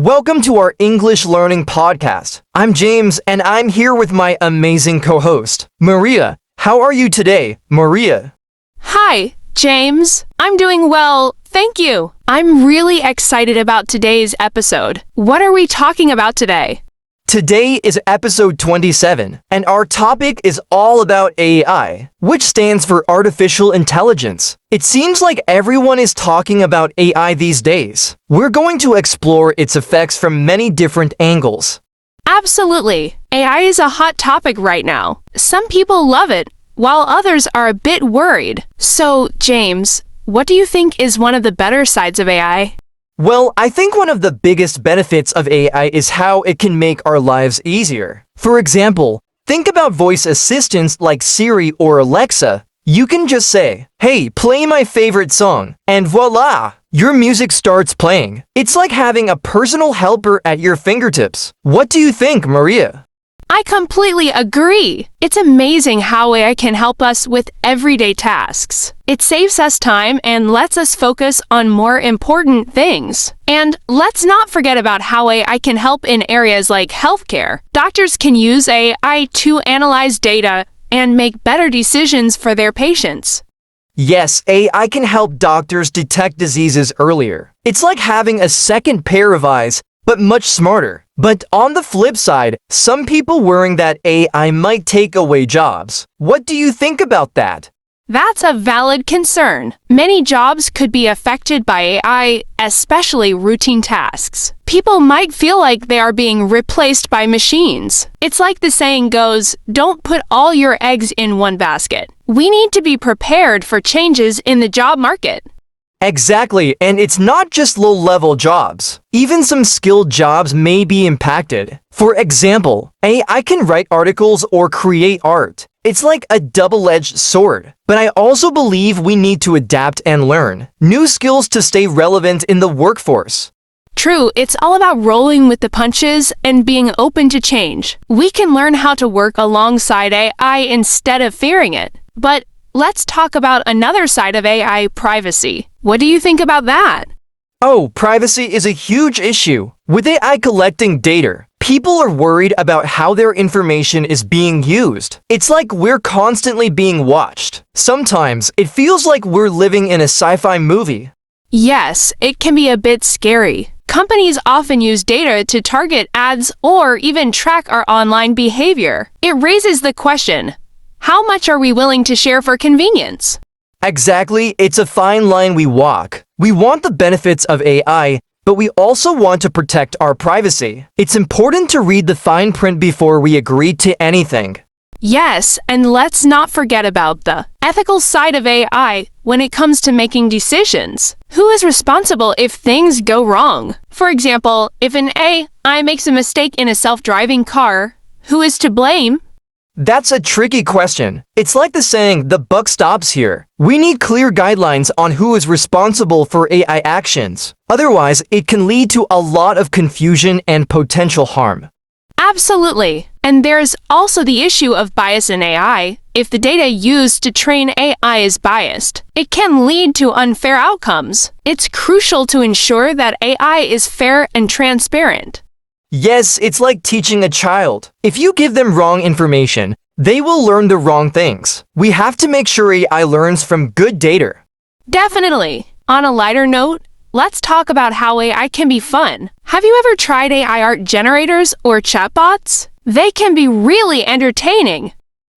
Welcome to our English learning podcast. I'm James, and I'm here with my amazing co-host, Maria. How are you today, Maria? Hi, James. I'm doing well, thank you. I'm really excited about today's episode. What are we talking about today? Today is episode 27, and our topic is all about AI, which stands for Artificial Intelligence. It seems like everyone is talking about AI these days. We're going to explore its effects from many different angles. Absolutely. AI is a hot topic right now. Some people love it, while others are a bit worried. So, James, what do you think is one of the better sides of AI? Well, I think one of the biggest benefits of AI is how it can make our lives easier. For example, think about voice assistants like Siri or Alexa. You can just say, "Hey, play my favorite song," and voila! Your music starts playing. It's like having a personal helper at your fingertips. What do you think, Maria? I completely agree. It's amazing how AI can help us with everyday tasks. It saves us time and lets us focus on more important things. And let's not forget about how AI can help in areas like healthcare. Doctors can use AI to analyze data and make better decisions for their patients. Yes, AI can help doctors detect diseases earlier. It's like having a second pair of eyes, but much smarter. But on the flip side, some people worrying that AI might take away jobs. What do you think about that? That's a valid concern. Many jobs could be affected by AI, especially routine tasks. People might feel like they are being replaced by machines. It's like the saying goes, don't put all your eggs in one basket. We need to be prepared for changes in the job market. Exactly, and it's not just low-level jobs. Even some skilled jobs may be impacted. For example, AI can write articles or create art. It's like a double-edged sword. But I also believe we need to adapt and learn new skills to stay relevant in the workforce. True, it's all about rolling with the punches and being open to change. We can learn how to work alongside AI instead of fearing it. But let's talk about another side of AI, privacy. What do you think about that? Oh, privacy is a huge issue. With AI collecting data, people are worried about how their information is being used. It's like we're constantly being watched. Sometimes it feels like we're living in a sci-fi movie. Yes, it can be a bit scary. Companies often use data to target ads or even track our online behavior. It raises the question, how much are we willing to share for convenience? Exactly, it's a fine line we walk. We want the benefits of AI, but we also want to protect our privacy. It's important to read the fine print before we agree to anything. Yes, and let's not forget about the ethical side of AI when it comes to making decisions. Who is responsible if things go wrong? For example, if an AI makes a mistake in a self-driving car, who is to blame? That's a tricky question. It's like the saying, the buck stops here. We need clear guidelines on who is responsible for AI actions. Otherwise, it can lead to a lot of confusion and potential harm. Absolutely. And there's also the issue of bias in AI. If the data used to train AI is biased, it can lead to unfair outcomes. It's crucial to ensure that AI is fair and transparent. Yes, it's like teaching a child. If you give them wrong information, they will learn the wrong things. We have to make sure AI learns from good data. Definitely. On a lighter note, let's talk about how AI can be fun. Have you ever tried AI art generators or chatbots? They can be really entertaining.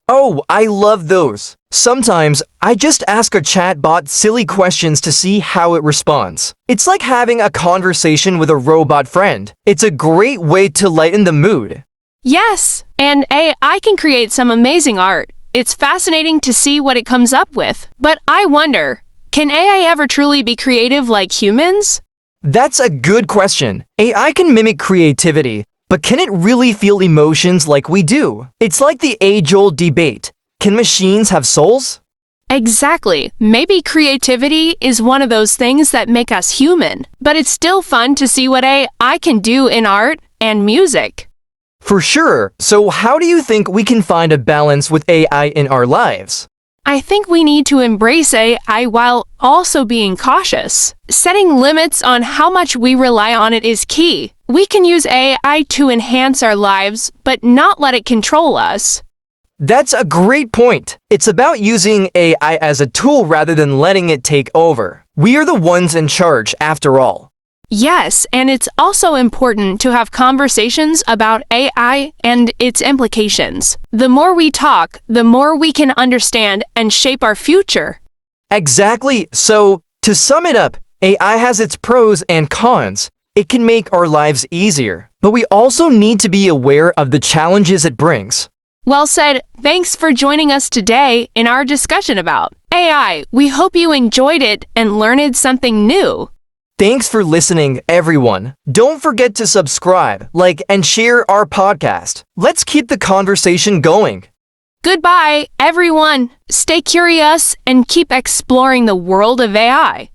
Oh, I love those. Sometimes, I just ask a chatbot silly questions to see how it responds. It's like having a conversation with a robot friend. It's a great way to lighten the mood. Yes, and AI can create some amazing art. It's fascinating to see what it comes up with. But I wonder, can AI ever truly be creative like humans? That's a good question. AI can mimic creativity, but can it really feel emotions like we do? It's like the age-old debate. Can machines have souls? Exactly. Maybe creativity is one of those things that make us human, but it's still fun to see what AI can do in art and music. For sure. So how do you think we can find a balance with AI in our lives? I think we need to embrace AI while also being cautious. Setting limits on how much we rely on it is key. We can use AI to enhance our lives, but not let it control us. That's a great point. It's about using AI as a tool rather than letting it take over. We are the ones in charge, after all. Yes, and it's also important to have conversations about AI and its implications. The more we talk, the more we can understand and shape our future. Exactly. So, to sum it up, AI has its pros and cons. It can make our lives easier, but we also need to be aware of the challenges it brings. Well said. Thanks for joining us today in our discussion about AI. We hope you enjoyed it and learned something new. Thanks for listening, everyone. Don't forget to subscribe, like, and share our podcast. Let's keep the conversation going. Goodbye, everyone. Stay curious and keep exploring the world of AI.